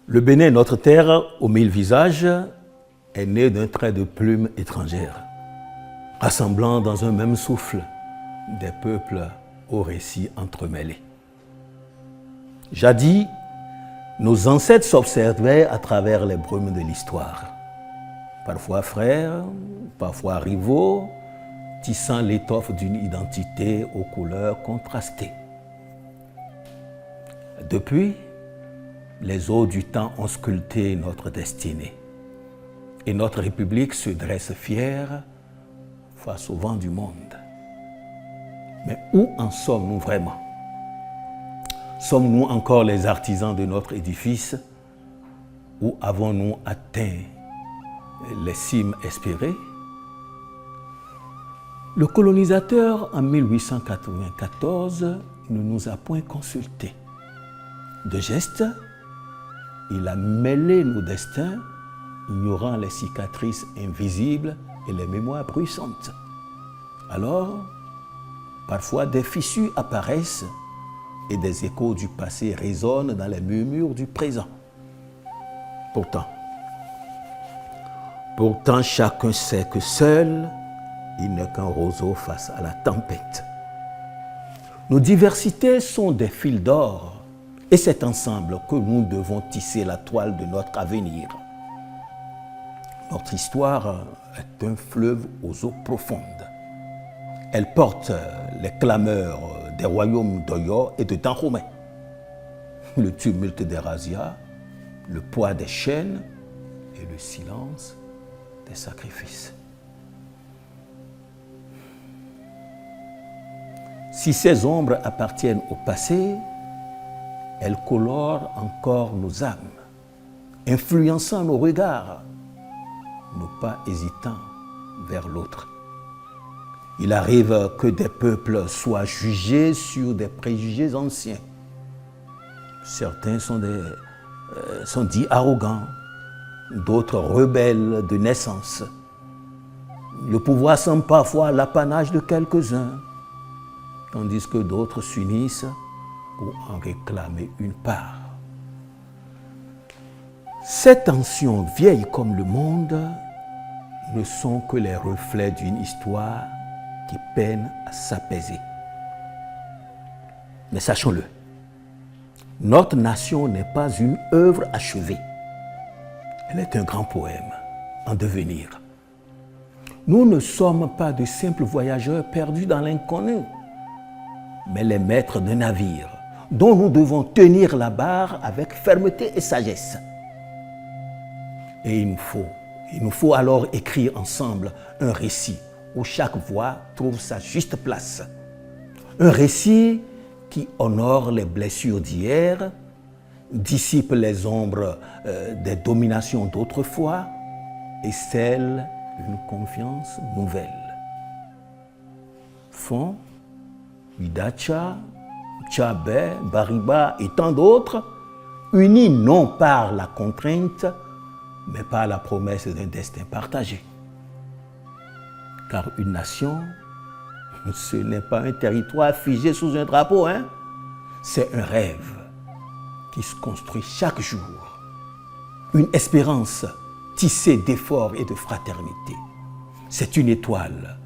Le Bénin, notre terre aux mille visages, est né d'un trait de plume étrangère, rassemblant dans un même souffle des peuples aux récits entremêlés. Jadis, nos ancêtres s'observaient à travers les brumes de l'histoire, parfois frères, parfois rivaux, tissant l'étoffe d'une identité aux couleurs contrastées. Depuis, les eaux du temps ont sculpté notre destinée et notre République se dresse fière face au vent du monde. Mais où en sommes-nous vraiment? Sommes-nous encore les artisans de notre édifice ou avons-nous atteint les cimes espérées? Le colonisateur, en 1894, ne nous a point consultés. De gestes, il a mêlé nos destins, ignorant les cicatrices invisibles et les mémoires bruissantes. Alors, parfois des fissures apparaissent et des échos du passé résonnent dans les murmures du présent. Pourtant, chacun sait que seul, il n'est qu'un roseau face à la tempête. Nos diversités sont des fils d'or et c'est ensemble que nous devons tisser la toile de notre avenir. Notre histoire est un fleuve aux eaux profondes. Elle porte les clameurs des royaumes d'Oyo et de Dahomey, le tumulte des razzias, le poids des chaînes et le silence des sacrifices. Si ces ombres appartiennent au passé, elles colorent encore nos âmes, influençant nos regards, nos pas hésitants vers l'autre. Il arrive que des peuples soient jugés sur des préjugés anciens. Certains sont dits arrogants, d'autres rebelles de naissance. Le pouvoir semble parfois l'apanage de quelques-uns, tandis que d'autres s'unissent pour en réclamer une part. Ces tensions vieilles comme le monde ne sont que les reflets d'une histoire qui peine à s'apaiser. Mais sachons-le, notre nation n'est pas une œuvre achevée. Elle est un grand poème en devenir. Nous ne sommes pas de simples voyageurs perdus dans l'inconnu, mais les maîtres d'un navire dont nous devons tenir la barre avec fermeté et sagesse. Et il nous faut alors écrire ensemble un récit où chaque voix trouve sa juste place. Un récit qui honore les blessures d'hier, dissipe les ombres des dominations d'autrefois et scelle une confiance nouvelle. Fon, Idacha, Tchabé, Bariba et tant d'autres, unis non par la contrainte, mais par la promesse d'un destin partagé. Car une nation, ce n'est pas un territoire figé sous un drapeau, hein? C'est un rêve qui se construit chaque jour. Une espérance tissée d'efforts et de fraternité. C'est une étoile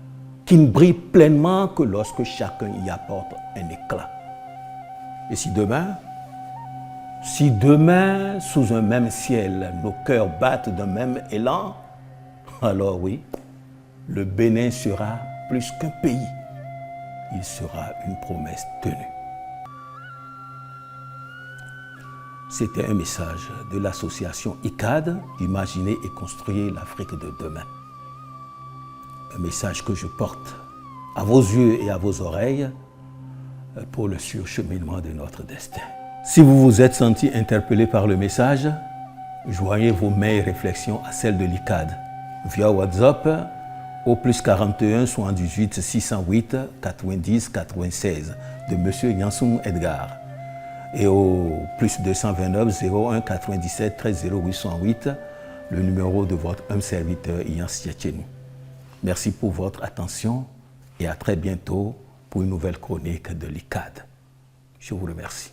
qui ne brille pleinement que lorsque chacun y apporte un éclat. Et si demain, sous un même ciel, nos cœurs battent d'un même élan, alors oui, le Bénin sera plus qu'un pays. Il sera une promesse tenue. C'était un message de l'association ICAD, Imaginer et construire l'Afrique de demain. Un message que je porte à vos yeux et à vos oreilles pour le surcheminement de notre destin. Si vous vous êtes senti interpellé par le message, joignez vos mains et réflexions à celles de l'ICAD via WhatsApp au +41 78 608 90 96 de M. Yansung Edgar et au +229 01 97 13 0808 le numéro de votre humble serviteur Ian Sietchenou. Merci pour votre attention et à très bientôt pour une nouvelle chronique de l'ICAD. Je vous remercie.